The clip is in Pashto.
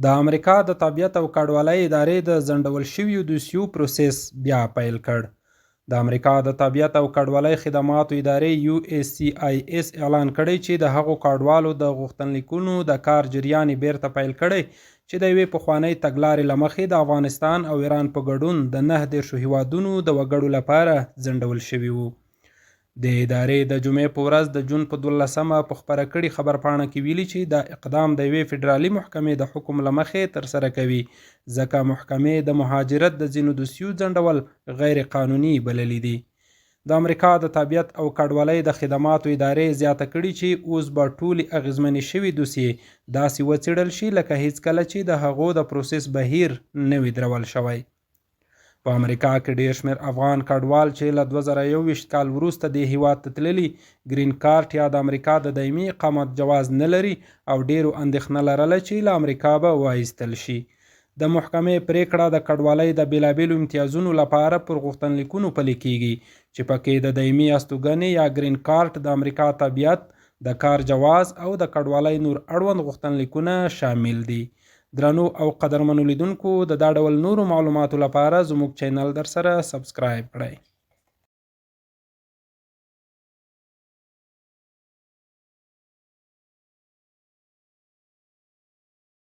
د امریکا د طبیعت او کډوالۍ ادارې د ځنډول شویو دوسیو پروسس بیا پیل کړ. د امریکا د طبیعت او کډوالۍ خدماتو ادارې USCIS اعلان کړی چې د هغو کډوالو د غوښتنلیکونو د کار جریان یې بیرته پیل کړی چې د یوې پخوانۍ تګلارې له مخې د افغانستان او ایران په ګډون د 19 هیوادونو د وګړو لپاره ځنډول شوي وو. د ادارې د جمعې په ورځ د جون په 12مه په خپره کړي خبرپاڼه کې ویلي چې دا اقدام د یوې فدرالي محکمې د حکم له مخې ترسره کوي، ځکه محکمې د مهاجرت د ځینو دوسیو ځنډول غیر قانوني بللي دي. د امریکا د طبیعت او کډوالۍ د خدماتو ادارې زیاته کړي چې اوس به ټولې اغیزمنې شوي دوسیې داسې وڅېړل شي لکه هیڅکله چې د هغو د پروسس بهیر نه وي درول شوی. په امریکا کې ډیر شمېر افغان کډوال چې له 2021 کال وروسته دې هیواد ته تللي ګرین کارت یا د امریکا د دایمي اقامت جواز نه لري او ډیرو اندېښنه لرله چې له امریکا به وایستل شي. د محکمې پریکړه د کډوالۍ د بیلابیلو امتیازونو لپاره پر غوښتنلیکونو پلي کیږي چې پکې د دایمي استوګنې یا ګرین کارت، د امریکا طبیعت، د کار جواز او د کډوالۍ نور اړوند غوښتنلیکونه شامل دي. درنو او قدرمنو لیدونکو، د دا ډول نورو معلوماتو لپاره زموږ چینل در سره سبسکرایب کړئ.